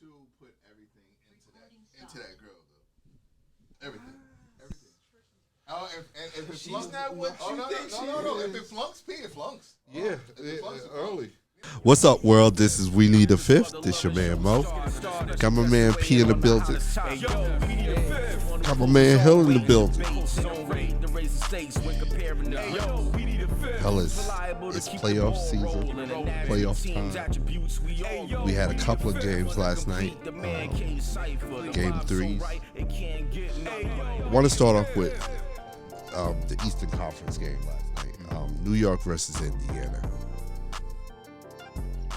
to put everything into that girl though. Everything. Oh, and if it flunks, not what you think she no. is. If it flunks, P, it flunks. Yeah, Early. What's up, world? This is We Need a Fifth. This your man Mo. Got my man P in the building. Got my man Hill in the building. Fellas, it's playoff season, playoff time. We had a couple of games last night, game threes. I want to start off with the Eastern Conference game last night, New York versus Indiana.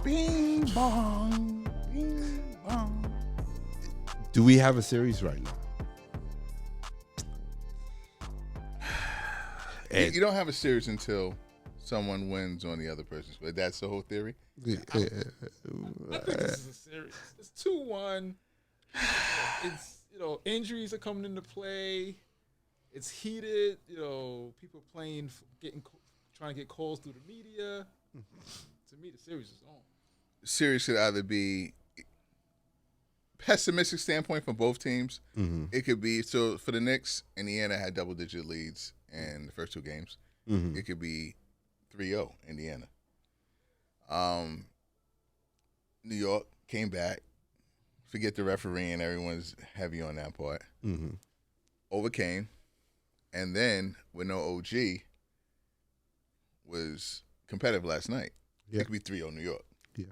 Bing bong, bing bong. Do we have a series right now? You don't have a series until someone wins on the other person's. But that's the whole theory. I think this is a series. It's 2-1. It's injuries are coming into play. It's heated. People playing, trying to get calls through the media. To me, the series is on. The series should either be pessimistic standpoint from both teams. Mm-hmm. It could be so for the Knicks. Indiana had double-digit leads in the first two games. Mm-hmm. It could be 3-0 Indiana. New York came back. Forget the refereeing. Everyone's heavy on that part. Mm-hmm. Overcame. And then, with no OG, was competitive last night. Yeah. It could be 3-0 New York. Yeah.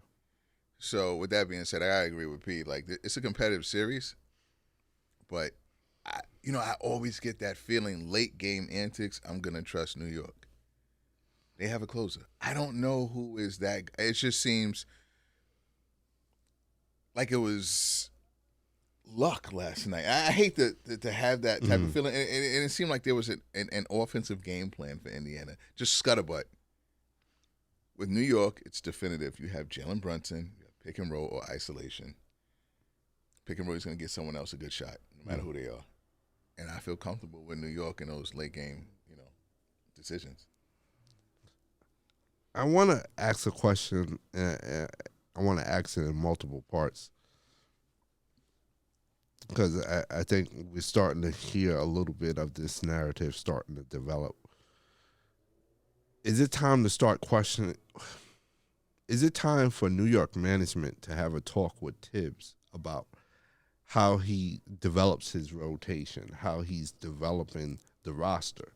So, with that being said, I agree with Pete. Like, it's a competitive series. But, I always get that feeling, late game antics, I'm going to trust New York. They have a closer. I don't know who is that. It just seems like it was luck last night. I hate to have that type of feeling. And it seemed like there was an offensive game plan for Indiana. Just scuttlebutt. With New York, it's definitive. You have Jalen Brunson, you have pick and roll or isolation. Pick and roll is going to get someone else a good shot, no matter who they are. And I feel comfortable with New York in those late game, decisions. I want to ask a question. I want to ask it in multiple parts because I think we're starting to hear a little bit of this narrative starting to develop. Is it time to start questioning? Is it time for New York management to have a talk with Tibbs about how he develops his rotation, how he's developing the roster?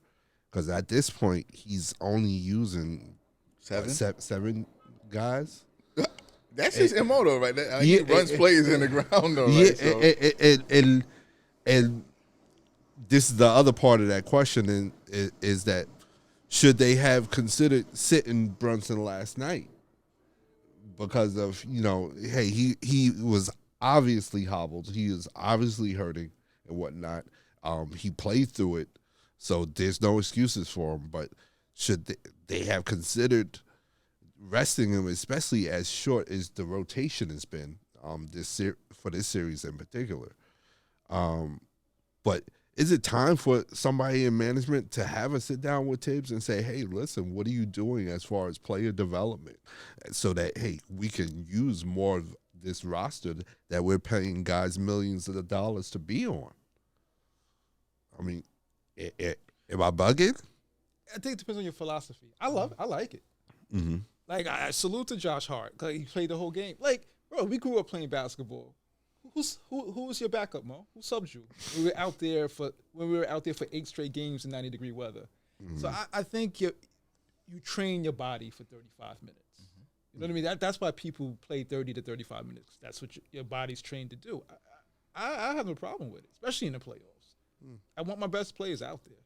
Because at this point, he's only using seven guys. That's his MO though, right? He runs plays in the ground though, right? Yeah, and this is the other part of that question, is that should they have considered sitting Brunson last night because of hey, he was obviously hobbled, he is obviously hurting and whatnot. He played through it, so there's no excuses for him. But should they have considered resting him, especially as short as the rotation has been for this series in particular? But is it time for somebody in management to have a sit down with Tibbs and say, hey, listen, what are you doing as far as player development so that, hey, we can use more of this roster that we're paying guys millions of dollars to be on? I mean, am I bugging? I think it depends on your philosophy. I like it. Mm-hmm. Like, I salute to Josh Hart because he played the whole game. Like, bro, we grew up playing basketball. Who was your backup, Mo? Who subbed you? We were out there for 8 straight games in 90-degree weather. Mm-hmm. So I think you train your body for 35 minutes. Mm-hmm. You know what I mean? That's why people play 30 to 35 minutes. That's what your body's trained to do. I have no problem with it, especially in the playoffs. I want my best players out there.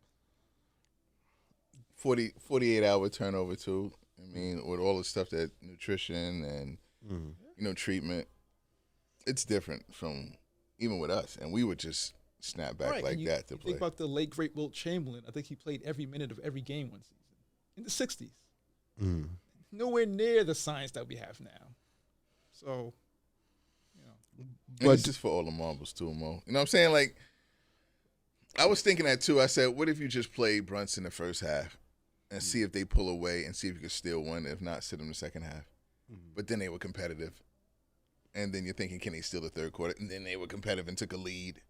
48-hour turnover too. I mean, with all the stuff that nutrition and treatment, it's different from even with us, and we would just snap back like that to play. Think about the late great Wilt Chamberlain. I think he played every minute of every game one season in the '60s. Nowhere near the science that we have now. So, but it's just for all the marbles too, Mo. You know what I'm saying? Like, I was thinking that too. I said, what if you just play Brunson the first half and see if they pull away and see if you can still win? If not, sit them the second half. But then they were competitive. and then you're thinking, can they steal the third quarter? And then they were competitive and took a lead.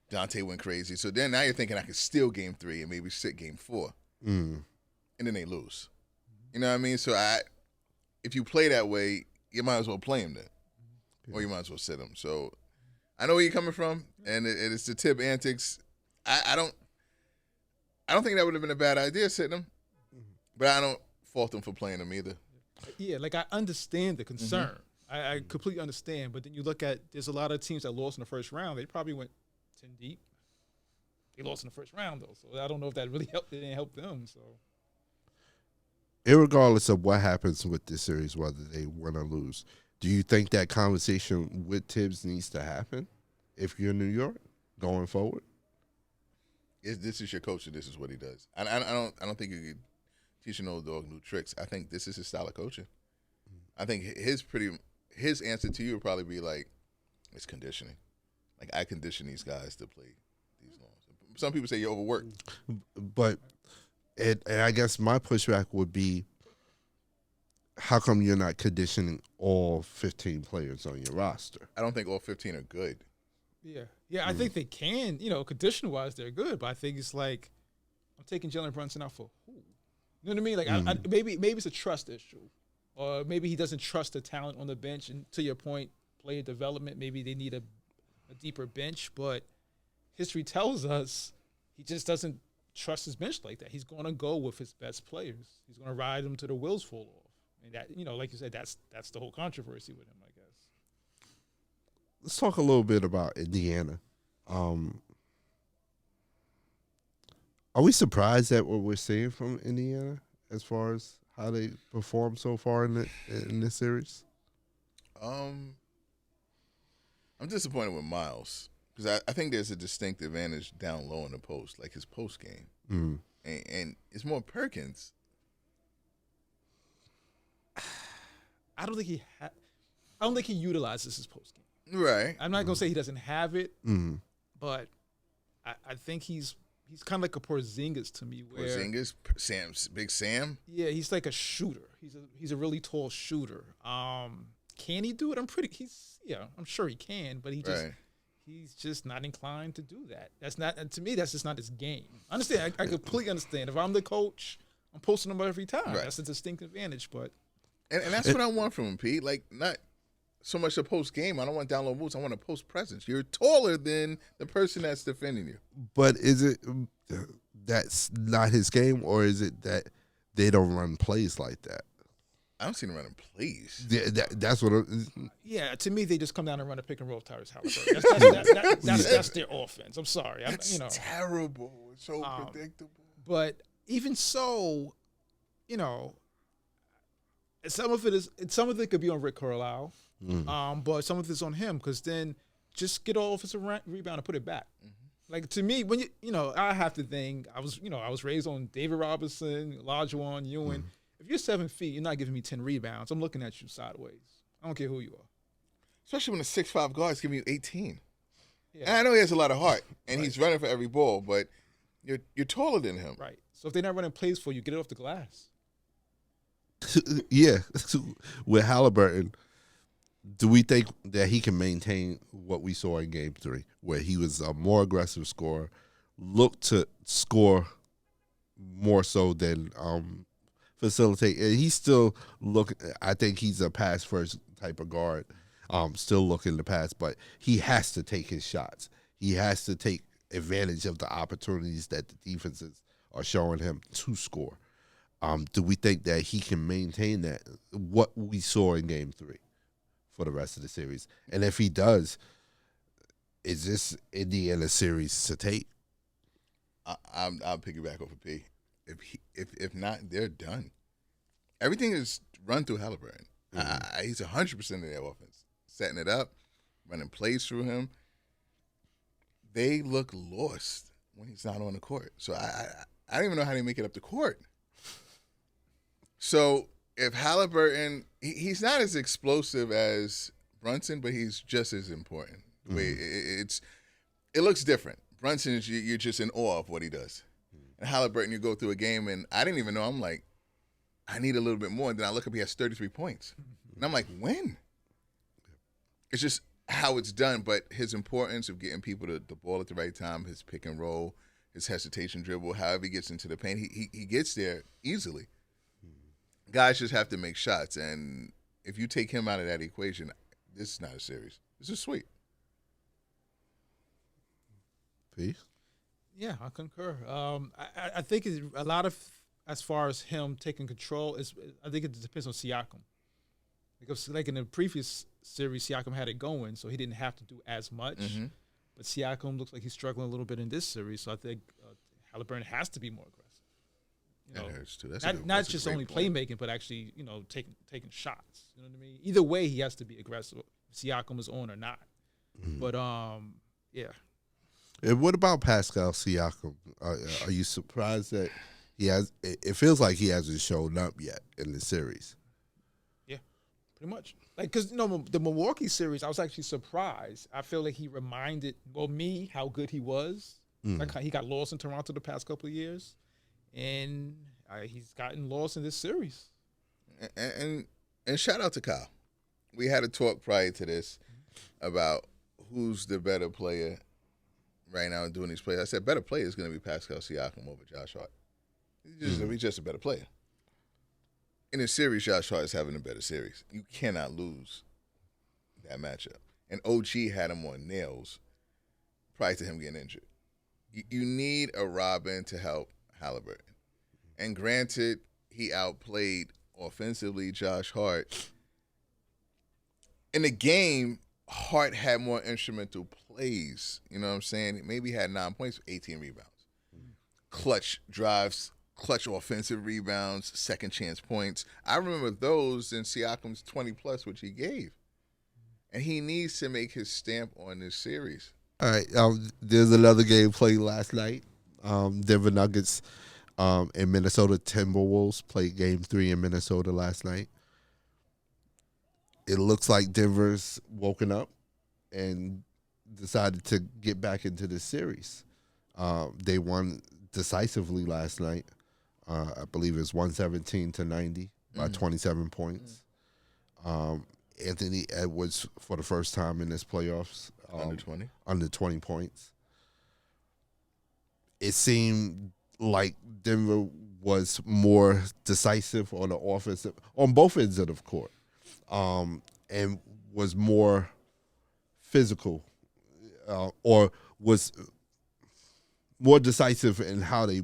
Dante went crazy. So then now you're thinking I could steal game 3 and maybe sit game 4. And then they lose. You know what I mean? So if you play that way, you might as well play him then. Or you might as well sit him. So I know where you're coming from, and it's the tip antics. I don't think that would have been a bad idea sitting him, but I don't fault him for playing him either. Yeah, like I understand the concern. I completely understand, but then you look at there's a lot of teams that lost in the first round. They probably went 10 deep. They lost in the first round though, so I don't know if that really helped. It didn't help them. So, irregardless of what happens with this series, whether they win or lose, do you think that conversation with Tibbs needs to happen if you're New York going forward? This is your coach, and this is what he does. I don't think you could teach an old dog new tricks. I think this is his style of coaching. I think his answer to you would probably be like, it's conditioning. Like, I condition these guys to play these long. Some people say you're overworked. But and I guess my pushback would be, how come you're not conditioning all 15 players on your roster? I don't think all 15 are good. Yeah, I think they can. Condition-wise, they're good, but I think it's like I'm taking Jalen Brunson out for who? You know what I mean? Like, maybe it's a trust issue, or maybe he doesn't trust the talent on the bench. And to your point, player development, maybe they need a deeper bench. But history tells us he just doesn't trust his bench like that. He's going to go with his best players. He's going to ride them to the wheels fall off. And that, like you said, that's the whole controversy with him, I guess. Let's talk a little bit about Indiana. Are we surprised at what we're seeing from Indiana as far as how they perform so far in this series? I'm disappointed with Miles because I think there's a distinct advantage down low in the post, like his post game, and it's more Perkins. I don't think he utilizes his post game. Right. I'm not gonna say he doesn't have it, but I think he's kind of like a Porzingis to me. Where Porzingis, Big Sam. Yeah, he's like a shooter. He's a really tall shooter. Can he do it? I'm sure he can, but he's just not inclined to do that. That's not, and to me, that's just not his game. I understand. I completely understand. If I'm the coach, I'm posting him every time. Right. That's a distinct advantage, but. And that's what I want from him, Pete. Like, not so much a post game. I don't want down low moves. I want a post presence. You're taller than the person that's defending you. But is it that's not his game, or is it that they don't run plays like that? I don't see them running plays. Yeah, that's what. Yeah, to me, they just come down and run a pick and roll with Tyrese Halliburton. That's their offense. I'm sorry. That's terrible. It's so predictable. But even so, some of it could be on Rick Carlisle, but some of it's on him, because then just get all offensive rebound and put it back. Like, to me, when I have to think, I was raised on David Robinson, Olajuwon, Ewing. If you're 7 feet, you're not giving me 10 rebounds. I'm looking at you sideways. I don't care who you are. Especially when a 6'5" guard's giving you 18. Yeah. And I know he has a lot of heart, and he's running for every ball, but you're taller than him. Right. So if they're not running plays for you, get it off the glass. Yeah. With Halliburton, do we think that he can maintain what we saw in Game 3, where he was a more aggressive scorer, looked to score more so than facilitate? And he's still looking. I think he's a pass first type of guard, still looking to pass, but he has to take his shots. He has to take advantage of the opportunities that the defenses are showing him to score. Do we think that he can maintain that, what we saw in Game 3 for the rest of the series? And if he does, is this Indiana series to take? I'll piggyback off of P. If not, they're done. Everything is run through Halliburton. He's 100% of their offense, setting it up, running plays through him. They look lost when he's not on the court. So I don't even know how they make it up the court. So if Halliburton, he's not as explosive as Brunson, but he's just as important. The way it looks different. Brunson, you're just in awe of what he does. And Halliburton, you go through a game, and I didn't even know. I'm like, I need a little bit more. And then I look up, he has 33 points. And I'm like, when? it's just how it's done. But his importance of getting people the ball at the right time, his pick and roll, his hesitation dribble, however he gets into the paint, he gets there easily. Guys just have to make shots, and if you take him out of that equation, this is not a series. This is sweet. Peace. Yeah, I concur. I think it's a lot of, as far as him taking control, I think it depends on Siakam. Because like in the previous series, Siakam had it going, so he didn't have to do as much. Mm-hmm. But Siakam looks like he's struggling a little bit in this series, so I think Halliburton has to be more aggressive. That hurts too. Not just only playmaking, but actually, taking shots. You know what I mean? Either way, he has to be aggressive. Siakam is on or not. Mm-hmm. But yeah. And what about Pascal Siakam? Are you surprised that he has? It feels like he hasn't shown up yet in the series. Yeah, pretty much. Like, because the Milwaukee series, I was actually surprised. I feel like he reminded me how good he was. Like he got lost in Toronto the past couple of years, and he's gotten lost in this series. And shout out to Kyle. We had a talk prior to this about who's the better player right now doing these plays. I said better player is going to be Pascal Siakam over Josh Hart. He's just a better player. In a series, Josh Hart is having a better series. You cannot lose that matchup. And OG had him on nails prior to him getting injured. You need a Robin to help Halliburton. And granted, he outplayed offensively Josh Hart. In the game, Hart had more instrumental plays. You know what I'm saying? Maybe he had 9 points, 18 rebounds. Clutch drives, clutch offensive rebounds, second chance points. I remember those in Siakam's 20-plus, which he gave. And he needs to make his stamp on this series. All right. There's another game played last night. Denver Nuggets and Minnesota Timberwolves played Game 3 in Minnesota last night. It looks like Denver's woken up and decided to get back into this series. They won decisively last night. I believe it was 117-90 by 27 points. Anthony Edwards, for the first time in this playoffs, under 20 points. It seemed like Denver was more decisive on the offensive, on both ends of the court, and was more physical, or was more decisive in how they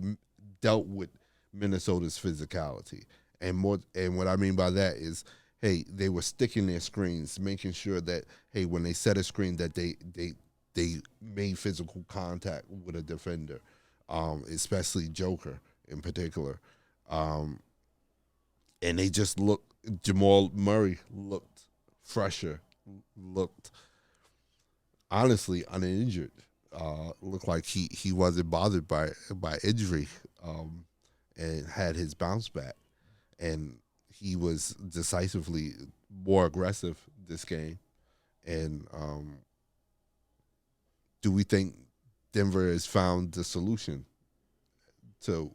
dealt with Minnesota's physicality. And what I mean by that is, hey, they were sticking their screens, making sure that, hey, when they set a screen, that they made physical contact with a defender, especially Joker in particular. And they just looked, Jamal Murray looked fresher, looked honestly uninjured. Looked like he wasn't bothered by injury, and had his bounce back. And he was decisively more aggressive this game. And do we think Denver has found the solution to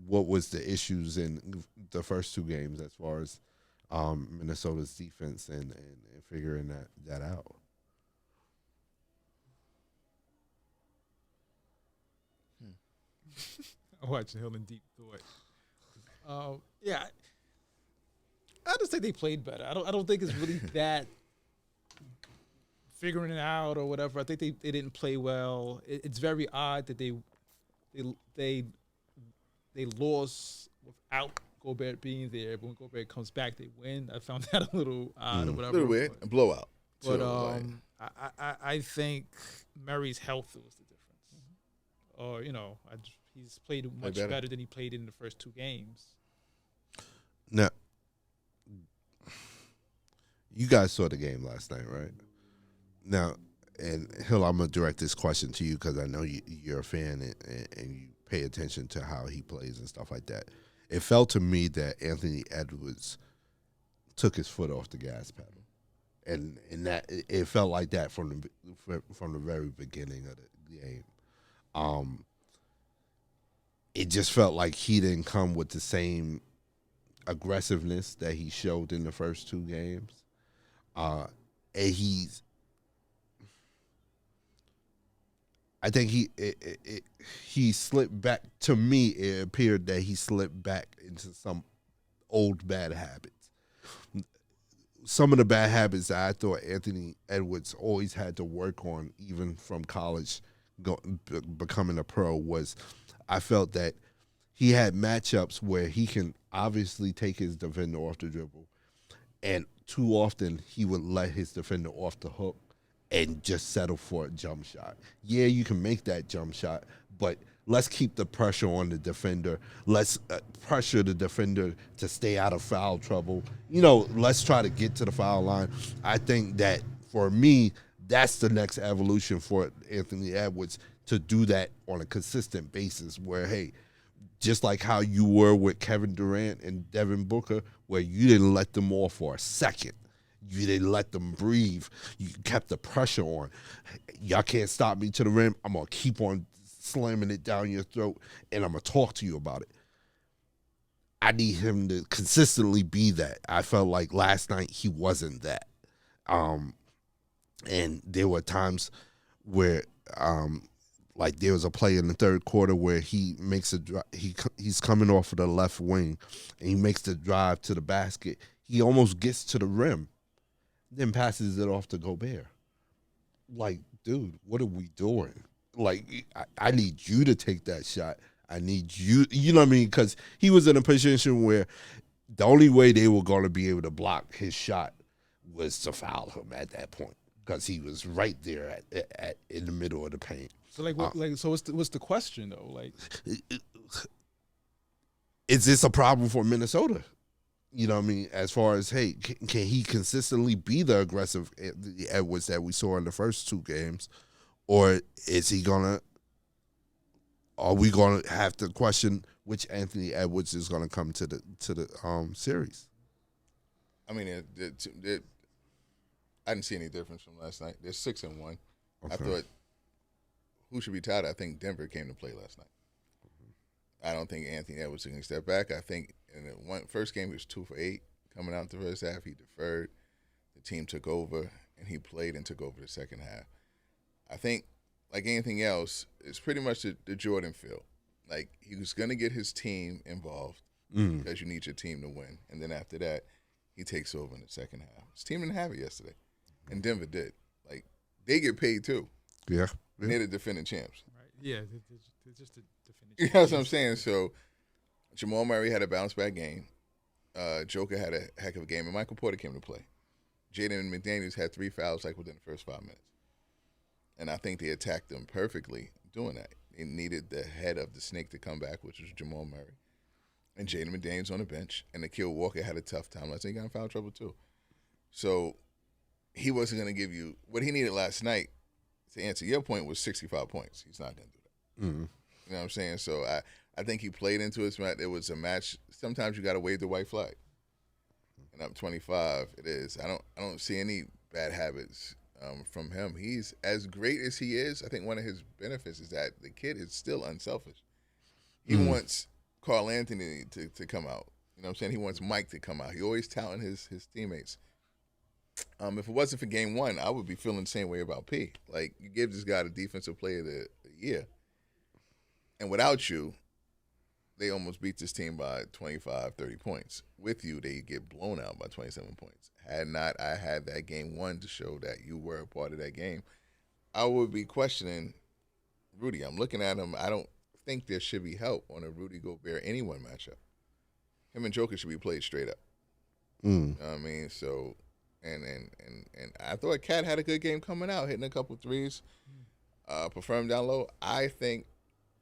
what was the issues in the first two games as far as Minnesota's defense and figuring that out? I'm watching Hill in deep thought. Yeah, I just think they played better. I don't think it's really that figuring it out or whatever. I think they didn't play well. It's very odd that they lost without Gobert being there. But when Gobert comes back, they win. I found that a little odd or whatever. A little weird. A blowout. But I think Murray's health was the difference. Or he's played much better than he played in the first two games. Now, you guys saw the game last night, right? Now, and Hill, I'm going to direct this question to you because I know you're a fan and you pay attention to how he plays and stuff like that. It felt to me that Anthony Edwards took his foot off the gas pedal. And that it felt like that from the very beginning of the game. It just felt like he didn't come with the same aggressiveness that he showed in the first two games. and I think he slipped back. To me, it appeared that he slipped back into some old bad habits. Some of the bad habits that I thought Anthony Edwards always had to work on, even from college, becoming a pro, was I felt that he had matchups where he can obviously take his defender off the dribble, and too often he would let his defender off the hook and just settle for a jump shot. Yeah, you can make that jump shot, but let's keep the pressure on the defender. Let's pressure the defender to stay out of foul trouble. Let's try to get to the foul line. I think that, for me, that's the next evolution for Anthony Edwards, to do that on a consistent basis where, hey, just like how you were with Kevin Durant and Devin Booker, where you didn't let them off for a second. You didn't let them breathe. You kept the pressure on. Y'all can't stop me to the rim. I'm going to keep on slamming it down your throat, and I'm going to talk to you about it. I need him to consistently be that. I felt like last night he wasn't that. And there were times where like there was a play in the third quarter where he makes he's coming off of the left wing, and he makes the drive to the basket. He almost gets to the rim, then passes it off to Gobert. Like, dude, what are we doing? Like, I need you to take that shot. I need you, you know what I mean? Because he was in a position where the only way they were going to be able to block his shot was to foul him at that point, because he was right there at in the middle of the paint. So so what's the question though? Like, is this a problem for Minnesota? You know what I mean? As far as, hey, can he consistently be the aggressive Edwards that we saw in the first two games, or is he gonna? Are we gonna have to question which Anthony Edwards is gonna come to the series? I mean, I didn't see any difference from last night. They're 6-1. Okay. I thought, who should be tied? I think Denver came to play last night. I don't think Anthony Edwards is going to step back. I think in the first game he was 2 for 8. Coming out the first half, he deferred. The team took over, and he played and took over the second half. I think, like anything else, it's pretty much the Jordan feel. Like, he was going to get his team involved because you need your team to win. And then after that, he takes over in the second half. His team didn't have it yesterday, and Denver did. Like, they get paid too. Yeah. And they're the defending champs. right? Yeah, they're just the defending. You know what I'm saying? So Jamal Murray had a bounce-back game. Joker had a heck of a game, and Michael Porter came to play. Jaden McDaniels had 3 fouls like within the first 5 minutes. And I think they attacked them perfectly doing that. They needed the head of the snake to come back, which was Jamal Murray. And Jaden McDaniels on the bench. And Nikhil Walker had a tough time. Last night he got in foul trouble too. So he wasn't going to give you what he needed last night. To answer your point, was 65 points. He's not going to do that. Mm-hmm. You know what I'm saying? So I think he played into his match. It was a match. Sometimes you got to wave the white flag. And up 25, it is. I don't see any bad habits from him. He's as great as he is. I think one of his benefits is that the kid is still unselfish. He wants Carl Anthony to come out. You know what I'm saying? He wants Mike to come out. He always touting his teammates. If it wasn't for game 1, I would be feeling the same way about P. Like, you give this guy the defensive player of the year, and without you, they almost beat this team by 25, 30 points. With you, they get blown out by 27 points. Had not I had that game 1 to show that you were a part of that game, I would be questioning Rudy. I'm looking at him. I don't think there should be help on a Rudy Gobert anyone matchup. Him and Joker should be played straight up. You know what I mean? So, and I thought Cat had a good game coming out, hitting a couple threes, performed down low. I think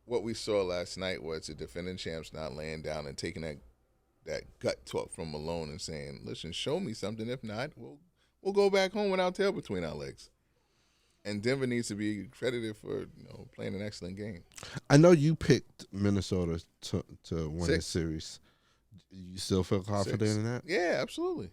what we saw last night was the defending champs not laying down and taking that gut talk from Malone and saying, listen, show me something. If not, we'll go back home with our tail between our legs. And Denver needs to be credited for playing an excellent game. I know you picked Minnesota to win 6. this series. You still feel confident 6. in that? Yeah, absolutely.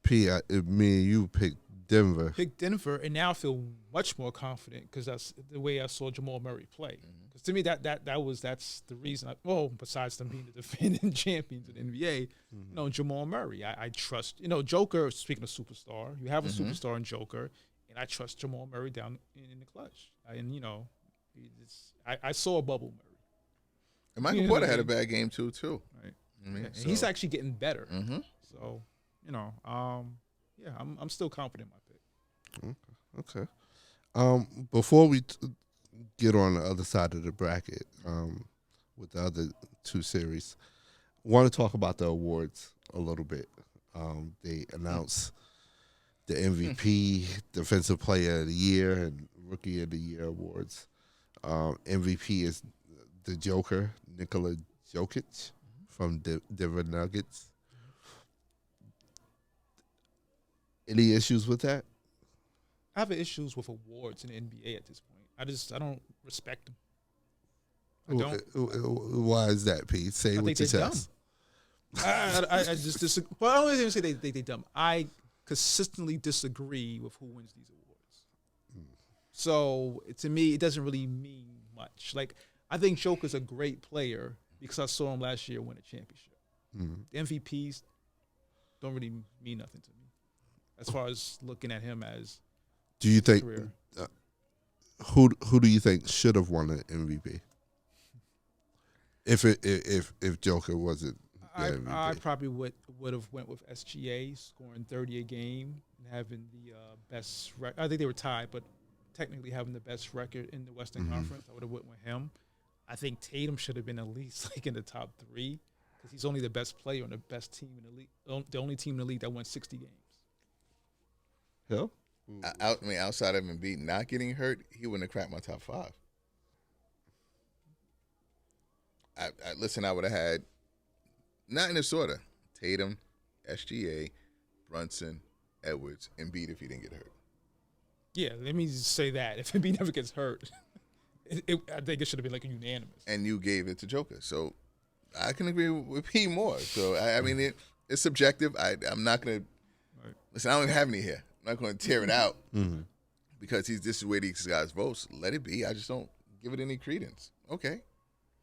P, me and you picked Denver. Picked Denver, and now I feel much more confident because that's the way I saw Jamal Murray play. Because to me, that's the reason. Besides them being the defending champions of the NBA, Jamal Murray. I trust. Joker. Speaking of superstar, you have a superstar in Joker, and I trust Jamal Murray down in the clutch. I saw a bubble Murray. And Michael Porter had a bad game too. Right. I mean, and he's actually getting better. So, I'm still confident in my pick. Okay. Before we get on the other side of the bracket with the other two series, I want to talk about the awards a little bit. They announced the MVP, Defensive Player of the Year, and Rookie of the Year awards. MVP is the Joker, Nikola Jokic from Denver Nuggets. Any issues with that? I have issues with awards in the NBA at this point. I don't respect them. I don't. Why is that, Pete? Say it with your chest. I just disagree. Well, I don't even say they dumb. I consistently disagree with who wins these awards. So to me, it doesn't really mean much. Like, I think Joker's a great player because I saw him last year win a championship. The MVPs don't really mean nothing to me as far as looking at him as. Do you think career. Who do you think should have won an MVP? If Joker wasn't the MVP? I probably would have went with SGA scoring 30 a game and having the best record. I think they were tied, but technically having the best record in the Western Conference. I would have went with him. I think Tatum should have been at least in the top 3 because he's only the best player on the best team in the league. The only team in the league that won 60 games. Hill? Outside of Embiid not getting hurt, he wouldn't have cracked my top 5. I would have had, not in this order, Tatum, SGA, Brunson, Edwards, Embiid if he didn't get hurt. Yeah, let me just say that. If Embiid never gets hurt, I think it should have been unanimous. And you gave it to Joker. So I can agree with P more. So, it's subjective. I'm not going to – listen, I don't even have any here. I'm not going to tear it out because this is where these guys vote. Let it be. I just don't give it any credence. Okay.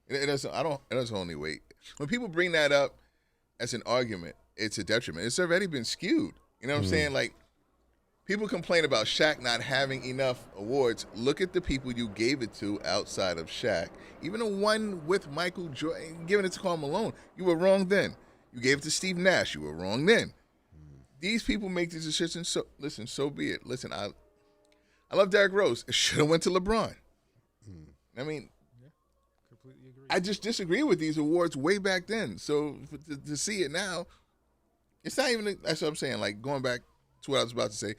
It doesn't only weight. When people bring that up as an argument, it's a detriment. It's already been skewed. You know what I'm saying? Like, people complain about Shaq not having enough awards. Look at the people you gave it to outside of Shaq. Even the one with Michael Jordan, giving it to Karl Malone. You were wrong then. You gave it to Steve Nash. You were wrong then. These people make these decisions. So listen, so be it. Listen, I love Derrick Rose. It should have went to LeBron. I mean, Completely agree. I just disagree with these awards way back then. So to see it now, it's not even. That's what I'm saying. Like, going back to what I was about to say,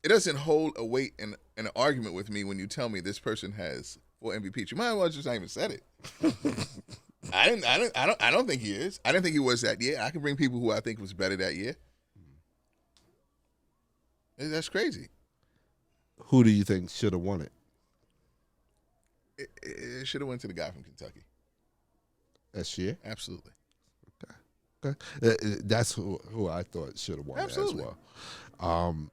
it doesn't hold a weight in an argument with me when you tell me this person has 4 MVPs. You might as well just not even said it. I don't think he is. I didn't think he was that year. I can bring people who I think was better that year. That's crazy. Who do you think should have won it? It should have went to the guy from Kentucky. SGA? Absolutely. Okay. That's who I thought should have won it as well.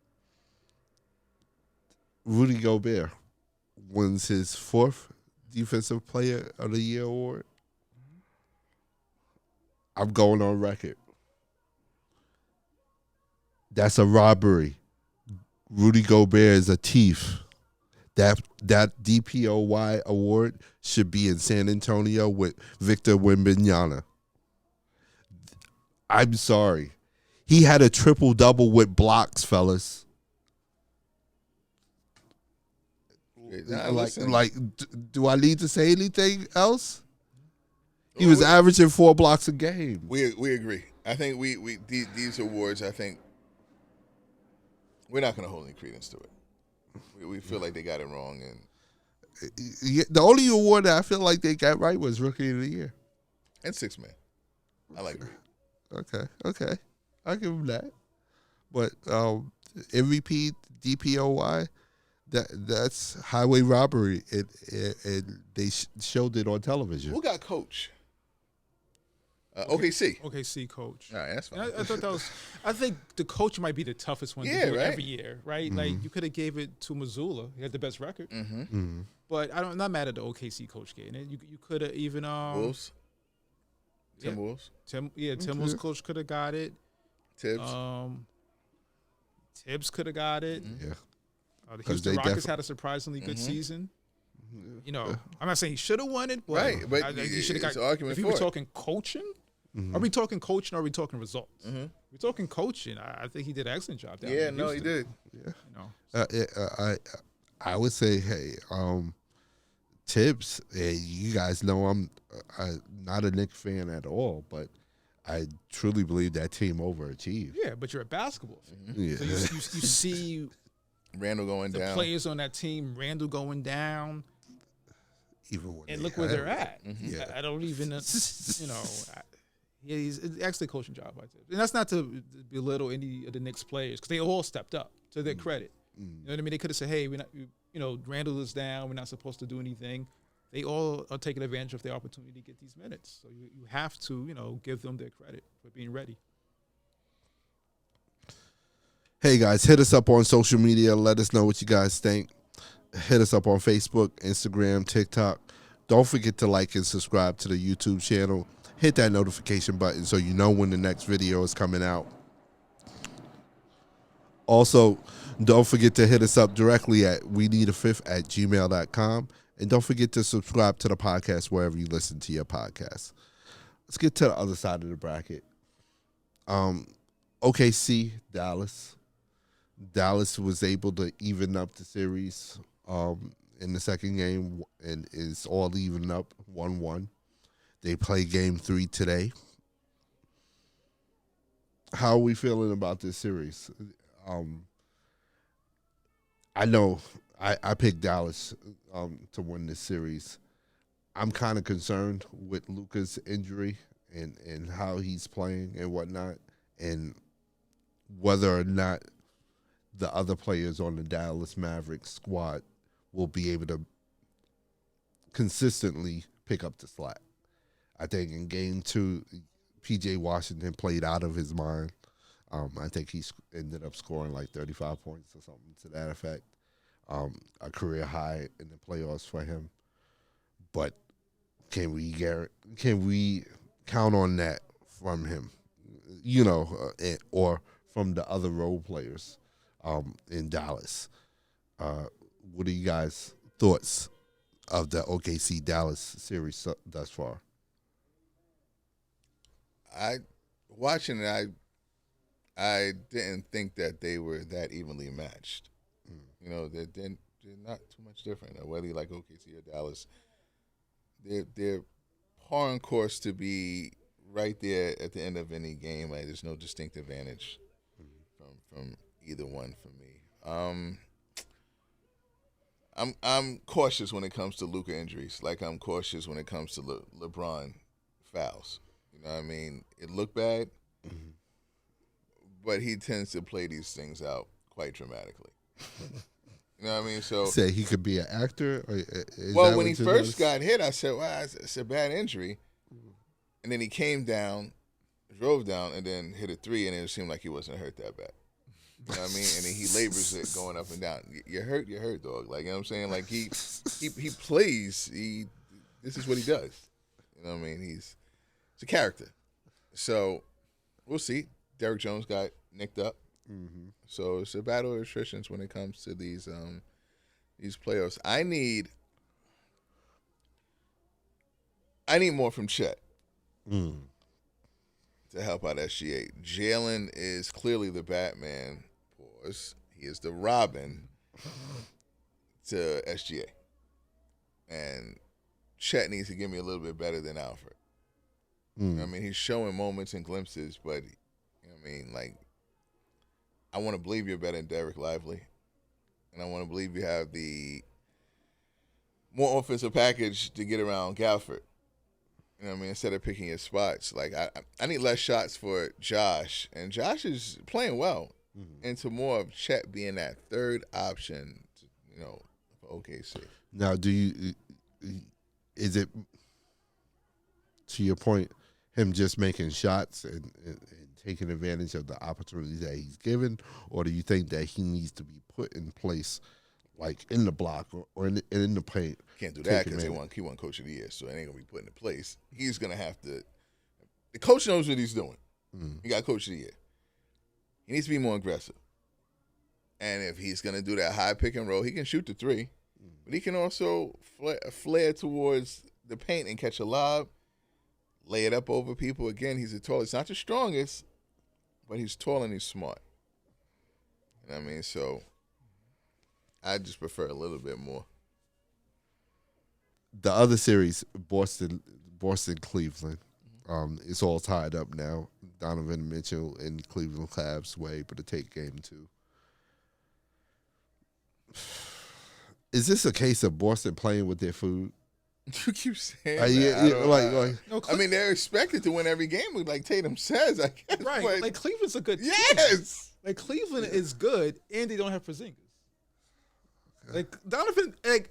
Rudy Gobert wins his 4th Defensive Player of the Year award. I'm going on record. That's a robbery. Rudy Gobert is a thief. That DPOY award should be in San Antonio with Victor Wembanyama. I'm sorry. He had a triple-double with blocks, fellas. Do I need to say anything else? He was averaging 4 blocks a game. We agree. I think these awards, I think, we're not going to hold any credence to it. We feel like they got it wrong. And the only award that I feel like they got right was Rookie of the Year. And 6 man. I like it. Okay. I'll give him that. But MVP, DPOY, that's highway robbery. And they showed it on television. Who got coach? OKC. OKC coach. All right, that's fine. I thought that was. I think the coach might be the toughest one to do right. every year, right? Like you could have gave it to Missoula. He had the best record. But I'm not mad at the OKC coach getting it. You could have even Wolves. Timberwolves. Timberwolves coach could have got it. Tibbs. Tibbs could have got it. Yeah. The Houston Rockets had a surprisingly good season. You know, I'm not saying he should have won it, but right. But he should have got. Argument if you were talking coaching, are we talking coaching or are we talking results? We're talking coaching. I think he did an excellent job. Yeah, no, he did. Yeah. You know, I would say, hey, Tibbs. You guys know I'm not a Knicks fan at all, but I truly believe that team overachieved. Yeah, but you're a basketball fan. Yeah. So you see Randall going down. The players on that team, Randall going down. Even when and look where they're at. Yeah. I don't even, you know, he's an excellent coaching job by Tibbs. And that's not to belittle any of the Knicks players because they all stepped up to their credit. You know what I mean? They could have said, hey, we're not, you know, Randall is down. We're not supposed to do anything. They all are taking advantage of their opportunity to get these minutes. So you have to, you know, give them their credit for being ready. Hey, guys, hit us up on social media. Let us know what you guys think. Hit us up on Facebook, Instagram, TikTok. Don't forget to like and subscribe to the YouTube channel. Hit that notification button so you know when the next video is coming out. Also, don't forget to hit us up directly at weneedafifth@gmail.com. And don't forget to subscribe to the podcast wherever you listen to your podcast. Let's get to the other side of the bracket. OKC, Dallas. Dallas was able to even up the series in the second game and is all even up 1-1. They play game 3 today. How are we feeling about this series? I know I picked Dallas to win this series. I'm kind of concerned with Luka's injury and how he's playing and whatnot, and whether or not the other players on the Dallas Mavericks squad will be able to consistently pick up the slack. I think in game 2, P.J. Washington played out of his mind. I think he ended up scoring like 35 points or something to that effect. A career high in the playoffs for him. But can we count on that from him? You know, or from the other role players in Dallas. What are you guys' thoughts of the OKC Dallas series thus far? Watching it, I didn't think that they were that evenly matched. You know, they're not too much different. Whether you like OKC or Dallas, they're par on course to be right there at the end of any game. Like, there's no distinct advantage from either one for me. I'm cautious when it comes to Luka injuries. Like, I'm cautious when it comes to LeBron fouls. You know what I mean? It looked bad, but he tends to play these things out quite dramatically. You know what I mean? So say he could be an actor. Well, when he first got hit, I said, "Wow, it's a bad injury." And then he came down, drove down, and then hit a 3, and it seemed like he wasn't hurt that bad. You know what I mean? And then he labors it going up and down. You're hurt, dog. Like, you know what I'm saying? Like, he plays. This is what he does. You know what I mean? He's a character. So we'll see. Derrick Jones got nicked up. So it's a battle of attritions when it comes to these playoffs. I need more from Chet to help out SGA. Jalen is clearly the Batman. Pause. He is the Robin to SGA. And Chet needs to give me a little bit better than Alfred. You know what I mean, he's showing moments and glimpses, but you know what I mean, like, I want to believe you're better than Derek Lively, and I want to believe you have the more offensive package to get around Galford. You know what I mean? Instead of picking your spots, like, I need less shots for Josh, and Josh is playing well, into more of Chet being that third option, for OKC. Now, is it, to your point, him just making shots and taking advantage of the opportunities that he's given, or do you think that he needs to be put in place, like in the block or in the paint? Can't do that because he won Coach of the Year, so it ain't gonna be put into place. He's gonna have to. The coach knows what he's doing. He got Coach of the Year. He needs to be more aggressive. And if he's going to do that high pick and roll, he can shoot the three. But he can also flare towards the paint and catch a lob, lay it up over people. Again, he's the tallest. Not the strongest, but he's tall and he's smart. You know what I mean? So I just prefer a little bit more. The other series, Boston, Cleveland. It's all tied up now. Donovan Mitchell and Cleveland Cavs were able to take game 2. Is this a case of Boston playing with their food? You keep saying that. No, I mean, they're expected to win every game, like Tatum says, I guess. right. But Like Cleveland's a good team. yes. Like Cleveland is good, and they don't have Porzingis. Like Donovan, I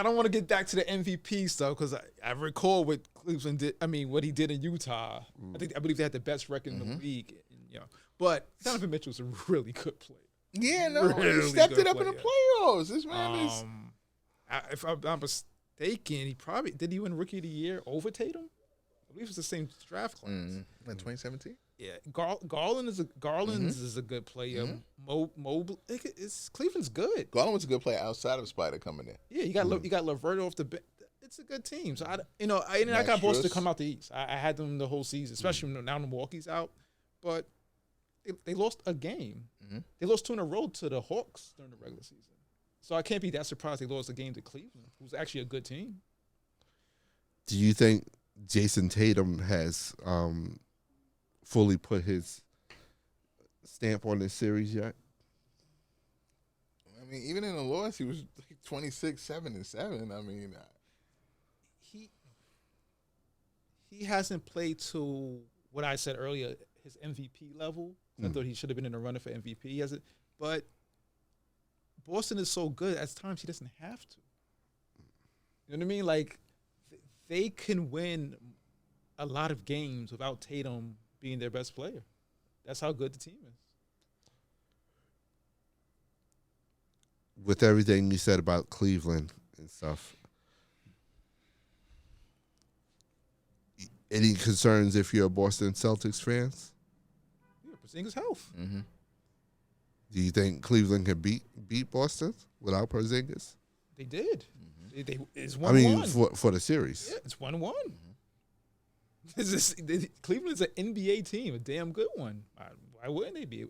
don't want to get back to the MVP stuff because I recall what Cleveland did. I mean, what he did in Utah. I believe they had the best record in the league. But Donovan Mitchell's a really good player. Yeah, no, Really he stepped good it up in the playoffs. This man is. If I'm not mistaken, he probably did. He win Rookie of the Year over Tatum. I believe it's the same draft class. In 2017. Yeah, Garland is a good player. Cleveland's good. Garland was a good player outside of Spider coming in. Yeah, you got Lavert off the bench. It's a good team. So I got Boston to come out the East. I had them the whole season, especially when now Milwaukee's out. But they lost a game. They lost 2 in a row to the Hawks during the regular season. So I can't be that surprised they lost a game to Cleveland, who's actually a good team. Do you think Jason Tatum has fully put his stamp on this series yet? I mean, even in the loss, he was like 26, 7 and 7. I mean, he hasn't played to what I said earlier, his MVP level. I thought he should have been in the running for MVP. He hasn't, but Boston is so good. At times, he doesn't have to. You know what I mean? Like they can win a lot of games without Tatum being their best player. That's how good the team is. With everything you said about Cleveland and stuff, any concerns if you're a Boston Celtics fans? Yeah, Porzingis' health. Do you think Cleveland can beat Boston without Porzingis? They did. It's 1-1. I mean, for the series. Yeah, it's 1-1. Cleveland's an NBA team, a damn good one. Why wouldn't they be?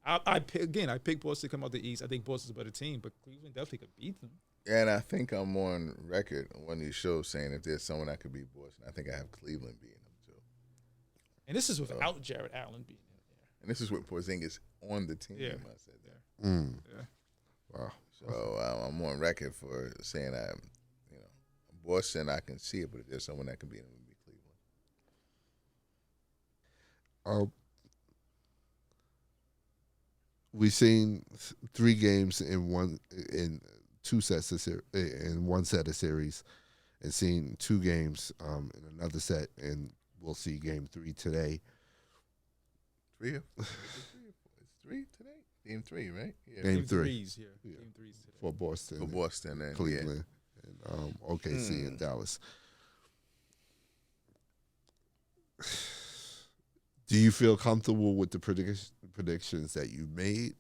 I picked Boston to come out the East. I think Boston's a better team, but Cleveland definitely could beat them. and I think I'm on record on one of these shows saying if there's someone that could beat Boston, I think I have Cleveland beating them too. And this is without Jared Allen being in there. And this is with Porzingis on the team. Yeah. I said that. Yeah. Wow. So I'm on record for saying Boston, I can see it, but if there's someone that can beat them, it would be Cleveland. We've seen 3 games in one set of series, and seen 2 games in another set, and we'll see game 3 today. 3 or 4? It's 3 today? Game 3, right? Yeah. Game 3. Game 3's today. For Boston. For Boston and Cleveland. And OKC and Dallas. Do you feel comfortable with the predictions that you made?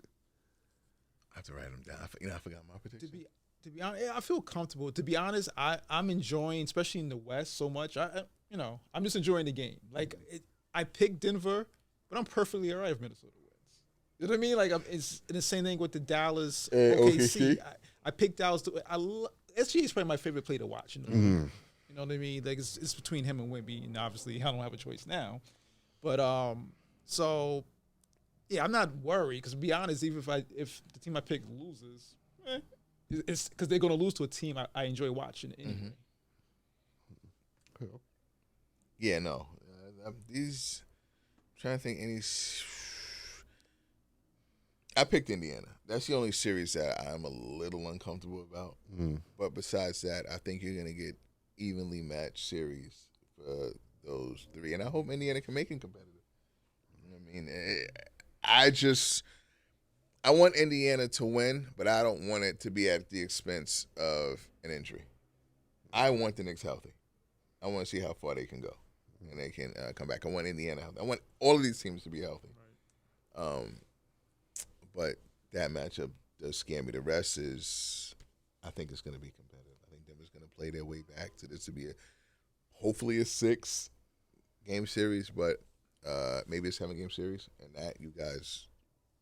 I have to write them down. I forgot my prediction. To be honest, I feel comfortable. To be honest, I'm enjoying, especially in the West, so much. I'm just enjoying the game. Like I picked Denver, but I'm perfectly all right if Minnesota wins. You know what I mean? Like it's the same thing with the Dallas OKC. I picked Dallas. SGA is probably my favorite player to watch in the league. You know what I mean? Like it's between him and Wemby, and obviously I don't have a choice now. But so yeah, I'm not worried because to be honest, even if the team I pick loses, it's because they're going to lose to a team I enjoy watching anyway. Yeah, no. I'm trying to think any. I picked Indiana. That's the only series that I'm a little uncomfortable about. But besides that, I think you're going to get evenly matched series for those three, and I hope Indiana can make it competitive. You know what I mean, I want Indiana to win, but I don't want it to be at the expense of an injury. I want the Knicks healthy. I want to see how far they can go, and they can come back. I want Indiana healthy. I want all of these teams to be healthy. Right. But that matchup does scare me. The rest is, I think it's going to be competitive. I think Denver's going to play their way back to this to be hopefully a 6-game series, but maybe a 7-game series, and that you guys,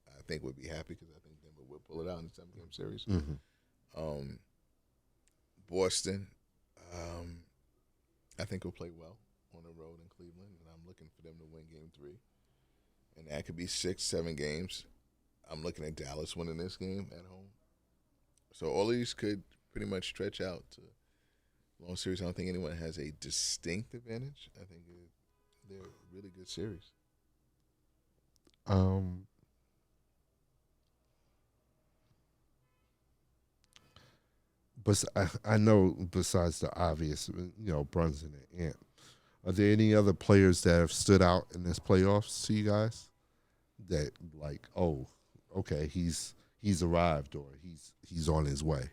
I think, would be happy because I think Denver will pull it out in a 7-game series. Mm-hmm. Boston, I think will play well on the road in Cleveland, and I'm looking for them to win Game 3. And that could be 6-7 games. I'm looking at Dallas winning this game at home. So all of these could pretty much stretch out to long series. I don't think anyone has a distinct advantage. I think they're a really good series. But I know besides the obvious, Brunson and Ant, are there any other players that have stood out in this playoffs to you guys? That like, oh, okay, he's arrived or he's on his way.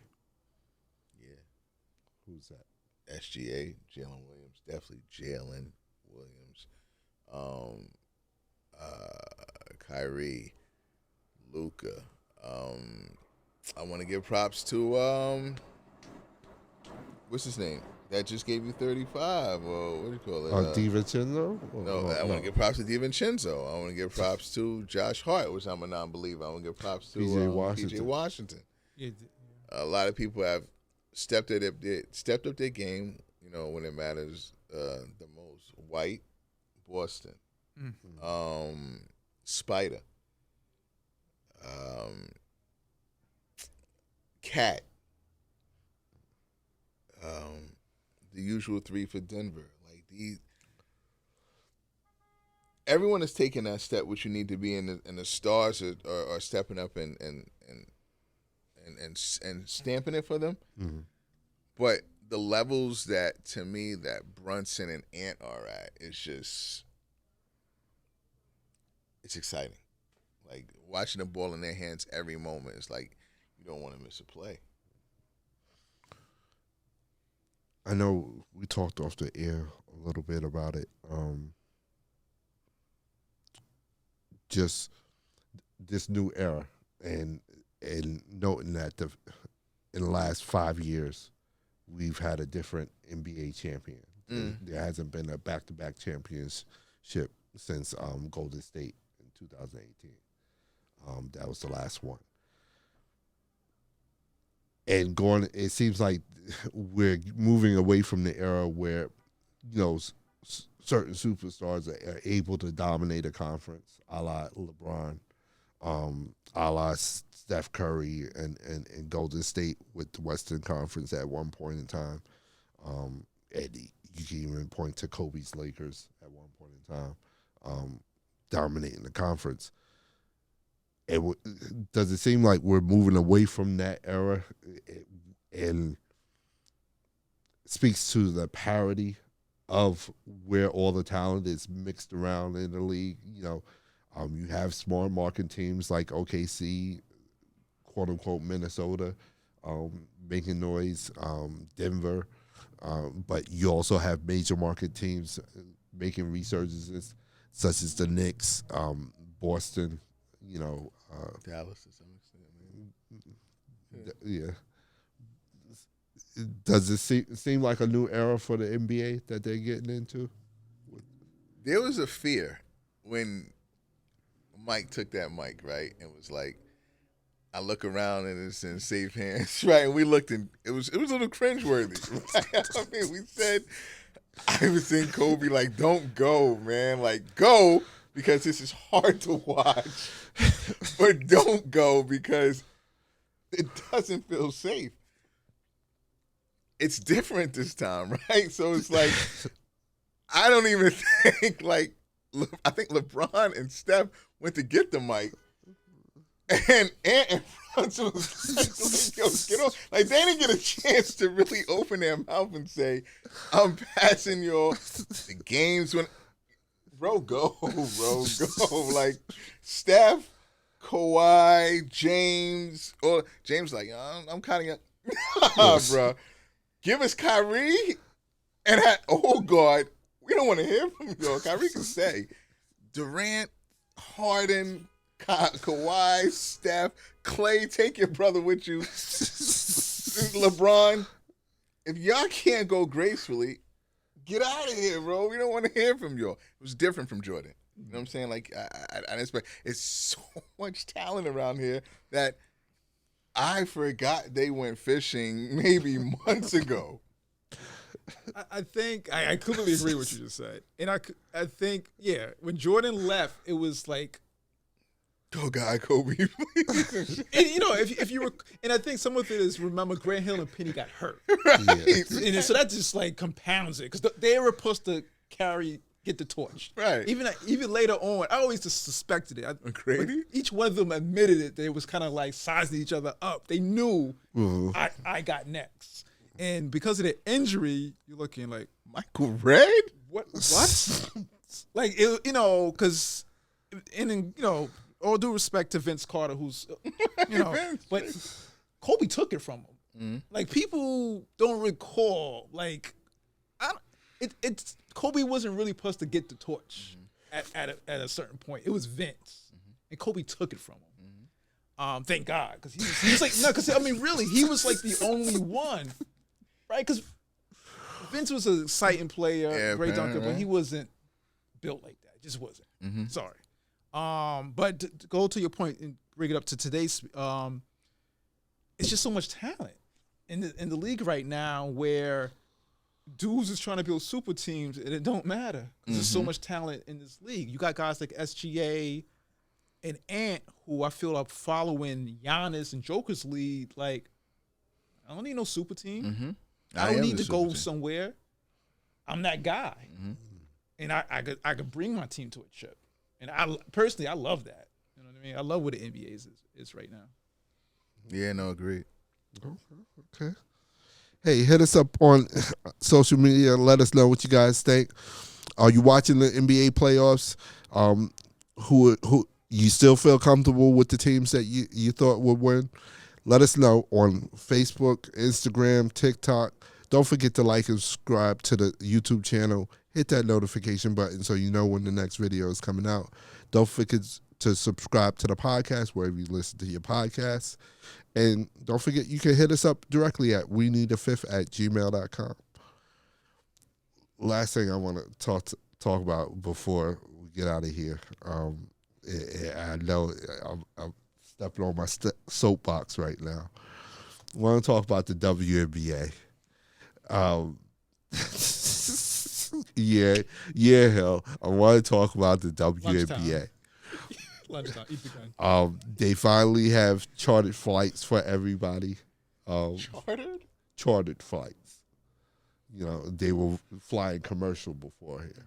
Yeah. Who's that? SGA, Jalen Williams, definitely Jalen Williams. Kyrie, Luka. I want to give props to what's his name? That just gave you 35. Or what do you call it? DiVincenzo? No, I want to give props to DiVincenzo. I want to give props to Josh Hart, which I'm a non-believer. I want to give props to PJ Washington. Yeah. A lot of people have stepped up their game, when it matters the most. White, Boston, Spider, Cat, the usual 3 for Denver. Like everyone is taking that step, which you need to be in, and the stars are stepping up and stamping it for them. Mm-hmm. But the levels that, to me, that Brunson and Ant are at, it's exciting. Like, watching the ball in their hands every moment, it's like you don't want to miss a play. I know we talked off the air a little bit about it. Just this new era and noting that in the last 5 years, we've had a different NBA champion. There hasn't been a back-to-back championship since Golden State in 2018. That was the last one. And it seems like we're moving away from the era where, certain superstars are able to dominate a conference, a la LeBron, a la Steph Curry and Golden State with the Western Conference at one point in time. And you can even point to Kobe's Lakers at one point in time, dominating the conference. Does it seem like we're moving away from that era? And speaks to the parity of where all the talent is mixed around in the league. You have smart market teams like OKC, quote unquote Minnesota, making noise, Denver, but you also have major market teams making resurgences, such as the Knicks, Boston, Dallas to some extent. Yeah. Does it seem like a new era for the NBA that they're getting into? There was a fear when Mike took that mic, right? And was like, I look around and it's in safe hands, right? And we looked and it was a little cringeworthy, right? I mean, we said, I was saying Kobe, like, don't go, man. Like, go because this is hard to watch. But don't go because it doesn't feel safe. It's different this time, right? So it's like, I don't even think, I think LeBron and Steph went to get the mic. And Brunson was like, yo, get on. Like, they didn't get a chance to really open their mouth and say, I'm passing the games when. Bro, go. Like, Steph, Kawhi, James, or James like, I'm kind of bro. Give us Kyrie and God, we don't want to hear from you. Kyrie can stay. Durant, Harden, Kawhi, Steph, Clay, take your brother with you. LeBron, if y'all can't go gracefully, get out of here, bro. We don't want to hear from y'all. It was different from Jordan. You know what I'm saying? Like, I didn't expect. It's so much talent around here that I forgot they went fishing maybe months ago. I think I completely agree with what you just said, and I think when Jordan left, it was like, go guy Kobe, please. And if you were, and I think some of it is, remember Grant Hill and Penny got hurt, Right. and so that just like compounds it because they were supposed to get the torch, Right. Even later on, I always just suspected it. McGrady? Each one of them admitted it. They was kind of like sizing each other up. They knew I got next. And because of the injury, you're looking like Michael Red? what? Like because all due respect to Vince Carter, who's but Kobe took it from him. Mm-hmm. Like people don't recall. Like it's Kobe wasn't really supposed to get the torch at a certain point. It was Vince, and Kobe took it from him. Thank God, because he was like because I mean really he was like the only one. Right, because Vince was a exciting player, great dunker, but he wasn't built like that. Just wasn't. Mm-hmm. Sorry. But to go to your point and bring it up to today's, it's just so much talent in the league right now where dudes is trying to build super teams and it don't matter because there's so much talent in this league. You got guys like SGA and Ant who I feel are following Giannis and Joker's lead. Like, I don't need no super team. Mm-hmm. I don't need to go somewhere. I'm that guy, and I could bring my team to a chip. And I personally love that. You know what I mean? I love what the NBA is right now. Yeah, no, agreed. Okay. Hey, hit us up on social media and let us know what you guys think. Are you watching the NBA playoffs? Who you still feel comfortable with the teams that you thought would win? Let us know on Facebook, Instagram, TikTok. Don't forget to like and subscribe to the YouTube channel. Hit that notification button so you know when the next video is coming out. Don't forget to subscribe to the podcast wherever you listen to your podcasts. And don't forget you can hit us up directly at weneedafifth@gmail.com. Last thing I want to talk about before we get out of here. I know I'm stepping on my soapbox right now. I want to talk about the WNBA. Hell, I want to talk about the WNBA. Lunchtime. Eat the gun. They finally have chartered flights for everybody. Chartered flights. They were flying commercial before here.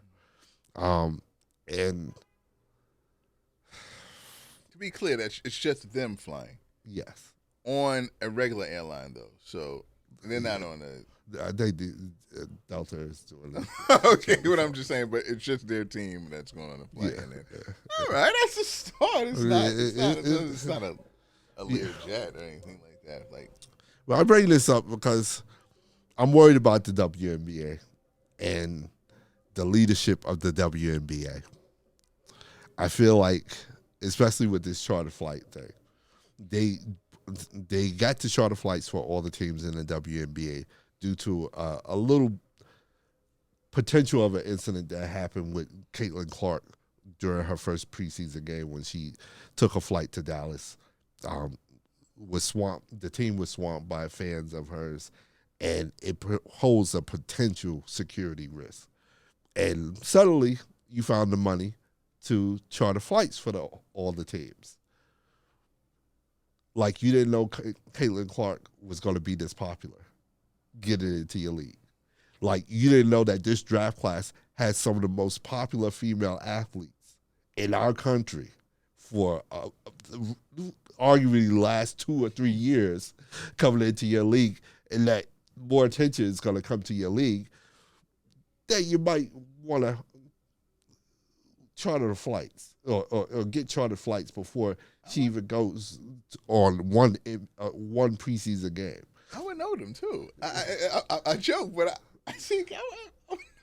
And to be clear, that it's just them flying. Yes. On a regular airline, though. So they're not on a... They do. Delta is doing that. Okay, what I'm just saying, but it's just their team that's going on a flight. Yeah. All right, that's a start. It's not a Lear jet or anything like that. Well, I bring this up because I'm worried about the WNBA and the leadership of the WNBA. I feel like, especially with this charter flight thing, they got the charter flights for all the teams in the WNBA due to a little potential of an incident that happened with Caitlin Clark during her first preseason game when she took a flight to Dallas. The team was swamped by fans of hers, and it holds a potential security risk. And suddenly, you found the money to charter flights for all the teams. Like, you didn't know Caitlin Clark was going to be this popular getting into your league. Like, you didn't know that this draft class has some of the most popular female athletes in our country for arguably the last 2 or 3 years coming into your league, and that more attention is going to come to your league, that you might want to charter the flights or get chartered flights before she even goes on one preseason game. I would know them too. I joke, but I think I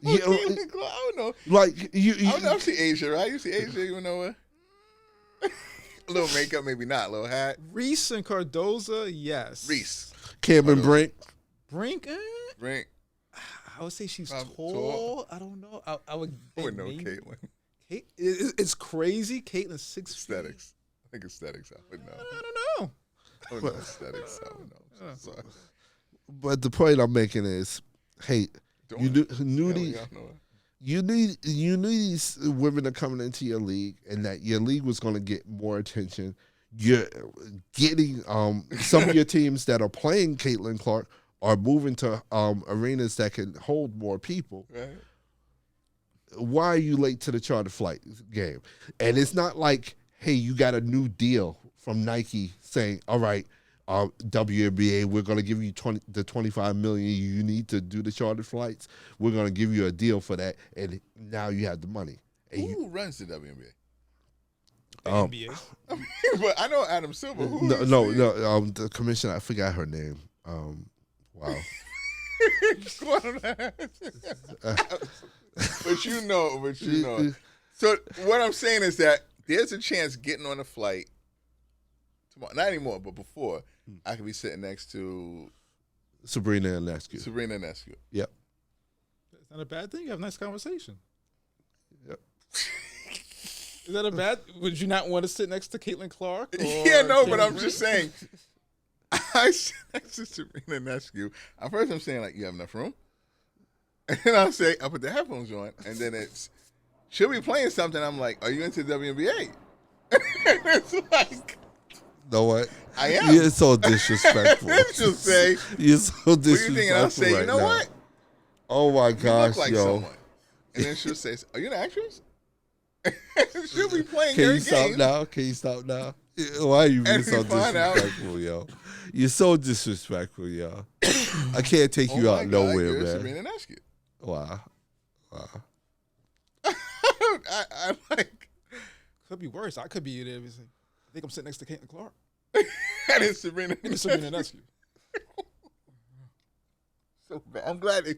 don't know. Like you I don't know if see Asia, right? You see Asia, you know what? A little makeup, maybe not. A little hat. Reese and Cardoza, yes. Reese. Cameron Brink. Brink, Brink. I would say she's Tall. tall. I don't know. I would know maybe. Caitlin. It's crazy. Caitlin's 6 feet. Aesthetics. I think aesthetics. I would know. I don't know. I would know aesthetics. I would know. Sorry. But the point I'm making is, hey, you need these women that are coming into your league, and that your league was going to get more attention. You're getting some of your teams that are playing Caitlin Clark are moving to arenas that can hold more people. Right. Why are you late to the charter flight game? And it's not like, hey, you got a new deal from Nike saying, all right, WNBA, we're going to give you the $25 million you need to do the charter flights. We're going to give you a deal for that, and now you have the money. And Who runs the WNBA? NBA. But I know Adam Silver. Who no. The commissioner, I forgot her name. Wow. But you know. So what I'm saying is that there's a chance getting on a flight tomorrow, not anymore, but before, I could be sitting next to Sabrina Ionescu. Yep. It's not a bad thing. You have a nice conversation. Yep. Is that a bad? Would you not want to sit next to Caitlin Clark? Yeah, no, but I'm just saying. I sit next to Sabrina Ionescu. At first, I'm saying, like, you have enough room? And then I'll put the headphones on, and then she'll be playing something. I'm like, are you into the WNBA? It's like, know what? I am. You're so disrespectful. She'll say, you're so disrespectful. what do you think? And I'll say, right you know now. what? Oh my You gosh, look like yo. someone. And then she'll say, are you an actress? She'll be playing Can your you stop game. now? Can you stop now? Why are you being And so we find out. disrespectful, yo? You're so disrespectful, yo. I can't take you Oh out my God, nowhere, you're man. Sabrina Ionescu. Wow. I like. Could be worse. I could be there. I think I'm sitting next to Caitlin Clark. That is Sabrina. It's Sabrina Ionescu. So bad. I'm glad they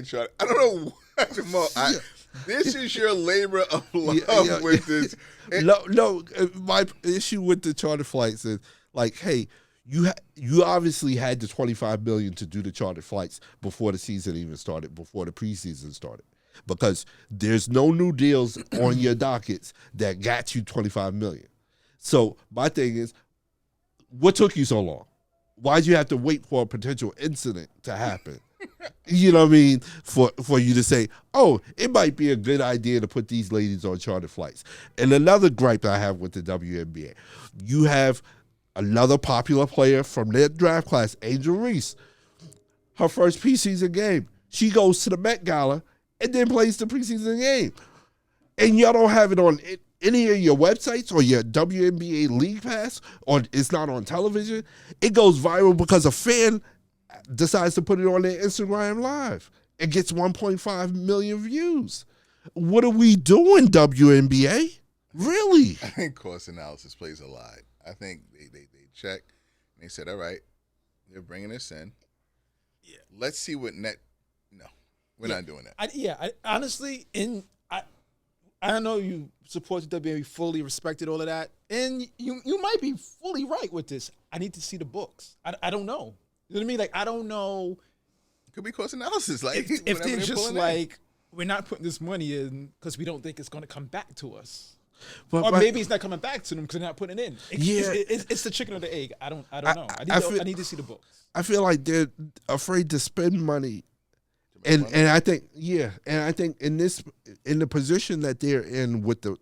tried it. I don't know what this is your labor of love with this. No. My issue with the charter flights is like, hey, you obviously had the $25 million to do the charter flights before the season even started, before the preseason started, because there's no new deals on your dockets that got you $25 million. So my thing is, what took you so long? Why'd you have to wait for a potential incident to happen? You know what I mean? For you to say, oh, it might be a good idea to put these ladies on charter flights. And another gripe I have with the WNBA, you have another popular player from their draft class, Angel Reese. Her first preseason game, she goes to the Met Gala and then plays the preseason game. And y'all don't have it on any of your websites or your WNBA League Pass, or it's not on television. It goes viral because a fan decides to put it on their Instagram Live. It gets 1.5 million views. What are we doing, WNBA? Really? I think cost analysis plays a lot. I think they checked and they said, all right, they're bringing this in. Yeah. Let's see what net. No, we're not doing that. I honestly, I don't know you support the WNBA, fully respected all of that, and you might be fully right with this. I need to see the books. I don't know. You know what I mean? Like, I don't know. It could be cost analysis. Like If they're just like, we're not putting this money in because we don't think it's going to come back to us. Or maybe it's not coming back to them because they're not putting it in. It's the chicken or the egg. I don't know. I need to see the books. I feel like they're afraid to spend money. And I think in the position that they're in with the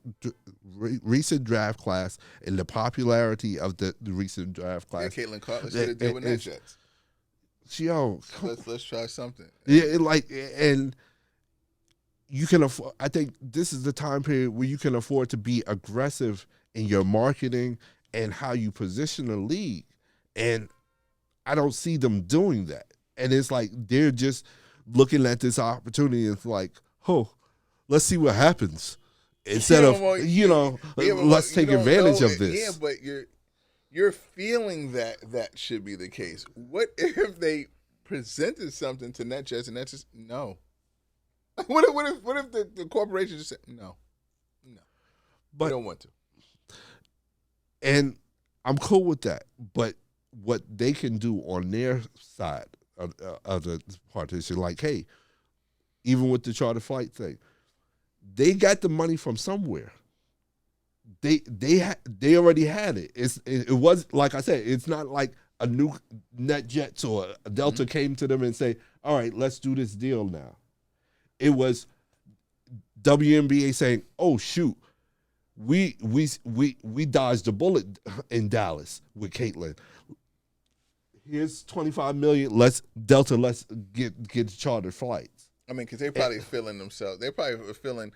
recent draft class and the popularity of the recent draft class. Yeah, Caitlin Clark, let's get a deal with NetJets. Yo, let's try something. Yeah, and you can afford. I think this is the time period where you can afford to be aggressive in your marketing and how you position the league. And I don't see them doing that. And it's like they're just looking at this opportunity and it's like, oh, let's see what happens. Instead of, let's take advantage of this. Yeah, but you're feeling that should be the case. What if they presented something to NetJets and NetJets, no. What if the corporation just said, no, but we don't want to. And I'm cool with that. But what they can do on their side of the partition, like, hey, even with the charter flight thing, they got the money from somewhere. They already had it. It was, like I said, it's not like a new NetJets or a Delta came to them and say, all right, let's do this deal now. It was WNBA saying, oh shoot, we dodged a bullet in Dallas with Caitlin. Here's $25 million. Let's get chartered flights. I mean, because they're probably feeling themselves. They're probably feeling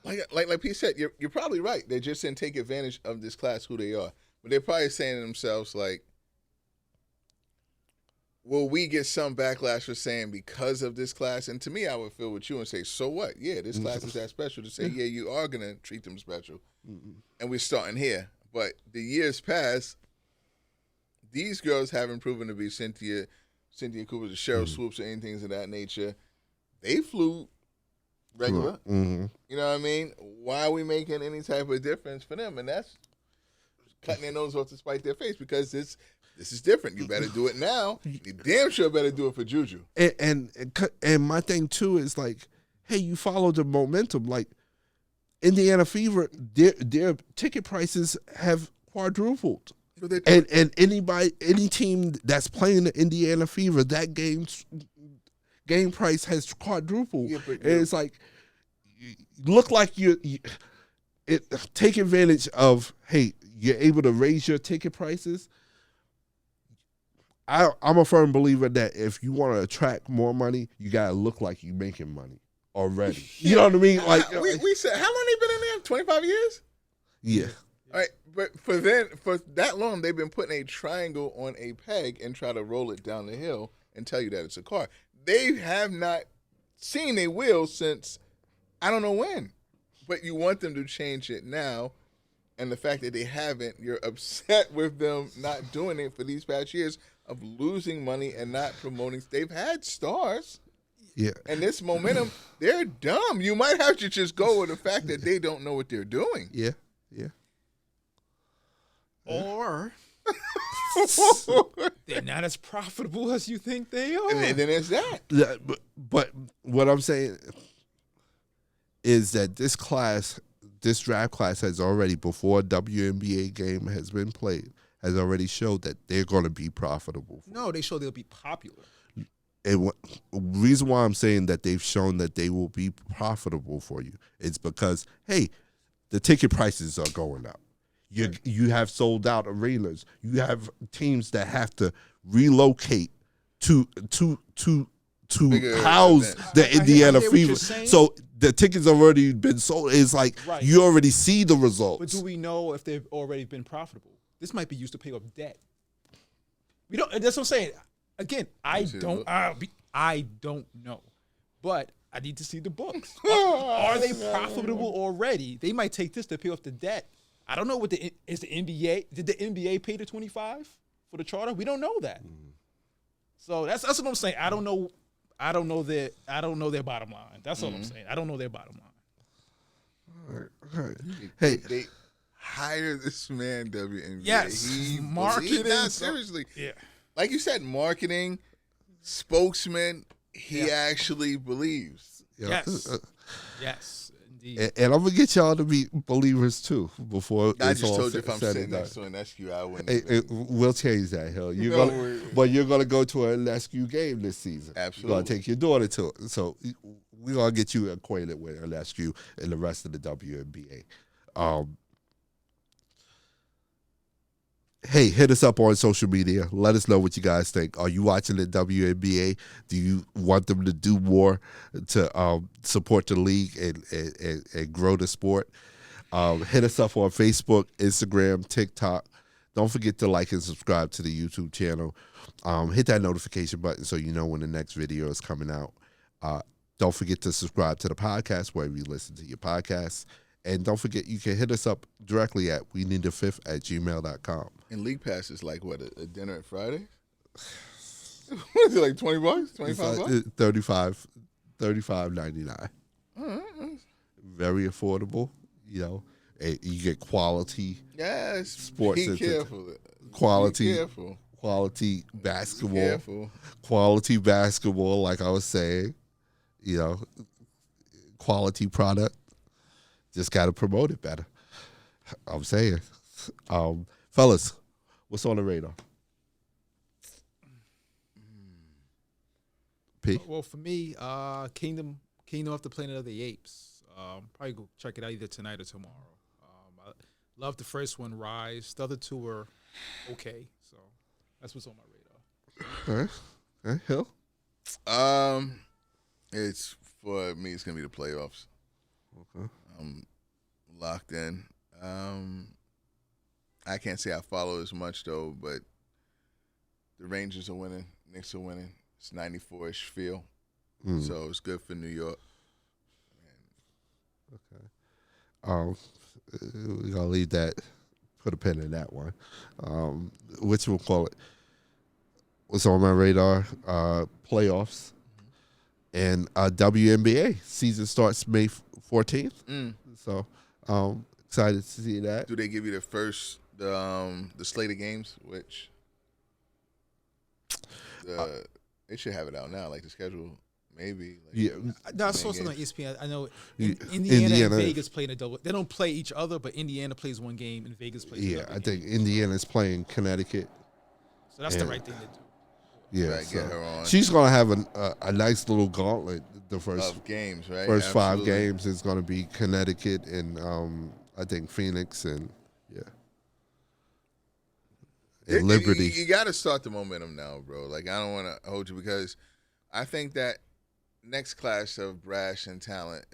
like Pete said. You're probably right. They just didn't take advantage of this class who they are. But they're probably saying to themselves like, will we get some backlash for saying because of this class? And to me, I would feel with you and say, so what? Yeah, this class is that special to say, yeah, you are going to treat them special. And we're starting here. But the years pass, these girls haven't proven to be Cynthia Cooper, the Cheryl Swoops, or anything of that nature. They flew regular. Mm-hmm. You know what I mean? Why are we making any type of difference for them? And that's cutting their nose off to spite their face because this is different. You better do it now. You damn sure better do it for Juju. And my thing too is like, hey, you follow the momentum. Like Indiana Fever, their ticket prices have quadrupled. And any team that's playing the Indiana Fever, that game price has quadrupled. Yeah, and it's like, look like you take advantage of, hey, you're able to raise your ticket prices. I'm a firm believer that if you want to attract more money, you gotta look like you're making money already. You know what I mean? Like we said, how long they been in there? 25 years? Yeah. All right, but for that long, they've been putting a triangle on a peg and try to roll it down the hill and tell you that it's a car. They have not seen a wheel since I don't know when, but you want them to change it now. And the fact that they haven't, you're upset with them not doing it for these past years of losing money and not promoting. They've had stars. Yeah. And this momentum, they're dumb. You might have to just go with the fact that they don't know what they're doing. Yeah. Yeah. Or they're not as profitable as you think they are. And then it's that. Yeah, but what I'm saying is that this draft class has already, before a WNBA game has been played, has already showed that they're going to be profitable. No, they show they'll be popular. And reason why I'm saying that they've shown that they will be profitable for you is because, hey, the ticket prices are going up. You have sold out arenas. You have teams that have to relocate to house the Indiana Fever. So the tickets have already been sold. It's like you already see the results. But do we know if they've already been profitable? This might be used to pay off debt. We don't. That's what I'm saying. Again, I don't know, but I need to see the books. Are they profitable already? They might take this to pay off the debt. I don't know what is the NBA. Did the NBA pay the 25 for the charter? We don't know that. So that's what I'm saying. I don't know their bottom line. That's all I'm saying. I don't know their bottom line. All right. Hey, they hire this man WNBA. Yes, marketing. Seriously. Yeah. Like you said, marketing, spokesman, he actually believes. Yes. Yes, indeed. And I'm going to get y'all to be believers, too, before I it's just all told you if I'm said sitting and done. next to an SQ, I wouldn't. We'll change that, Hill. But you're going to go to an SQ game this season. Absolutely. You're going to take your daughter to it. So we're going to get you acquainted with an SQ and the rest of the WNBA. Hey, hit us up on social media. Let us know what you guys think. Are you watching the WNBA? Do you want them to do more to support the league and grow the sport? Hit us up on Facebook, Instagram, TikTok. Don't forget to like and subscribe to the YouTube channel. Hit that notification button so you know when the next video is coming out. Don't forget to subscribe to the podcast wherever you listen to your podcasts. And don't forget, you can hit us up directly at weneedthefifth@gmail.com. And League Pass is like, what, a dinner at Friday? What is it, like $20? $25? $35.99. Very affordable, you know. You get quality sports. Be careful. Quality. Be careful. Quality basketball. Be careful. Quality basketball, like I was saying. You know, quality product. Just got to promote it better. I'm saying. Fellas, what's on the radar? P? Well, for me, Kingdom of the Planet of the Apes. Probably go check it out either tonight or tomorrow. I love the first one, Rise. The other two were okay. So that's what's on my radar. All right. Hill? It's for me. It's gonna be the playoffs. Okay. I'm locked in. I can't say I follow as much though, but the Rangers are winning. Knicks are winning. It's 94-ish feel, so it's good for New York. Okay. We're gonna leave that. Put a pin in that one. Which we'll call it. What's on my radar? Playoffs. And WNBA season starts May 14th. So excited to see that. Do they give you the slate of games? Which they should have it out now, like the schedule. Maybe. Like, yeah. No, I saw something on ESPN. I know Indiana and Vegas playing a double. They don't play each other, but Indiana plays one game and Vegas plays another game. I think Indiana's playing Connecticut. So that's the right thing to do. Yeah, right, get her on. She's gonna have a nice little gauntlet. The first games, right? First Absolutely. 5 games is gonna be Connecticut and I think Phoenix and Liberty. You got to start the momentum now, bro. Like I don't want to hold you because I think that next class of brash and talent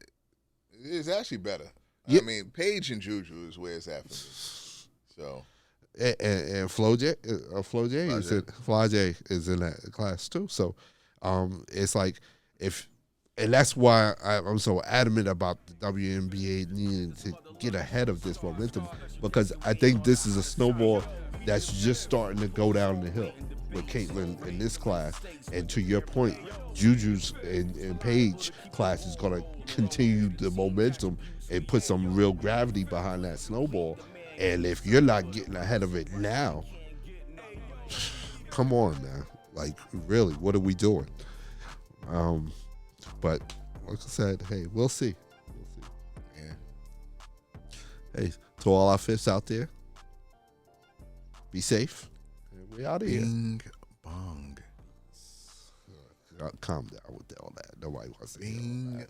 is actually better. I mean, Paige and Juju is where it's at for me. So. And Flo-J is in that class too. So it's like and that's why I'm so adamant about the WNBA needing to get ahead of this momentum, because I think this is a snowball that's just starting to go down the hill with Caitlin in this class. And to your point, Juju's and Paige class is going to continue the momentum and put some real gravity behind that snowball. And if you're not getting ahead of it now, come on, man. Like, really, what are we doing? But like I said, hey, we'll see. Yeah. Hey, to all our fifths out there, be safe. And we out of here. Bing bong. Calm down with all that. Nobody wants to hear all that.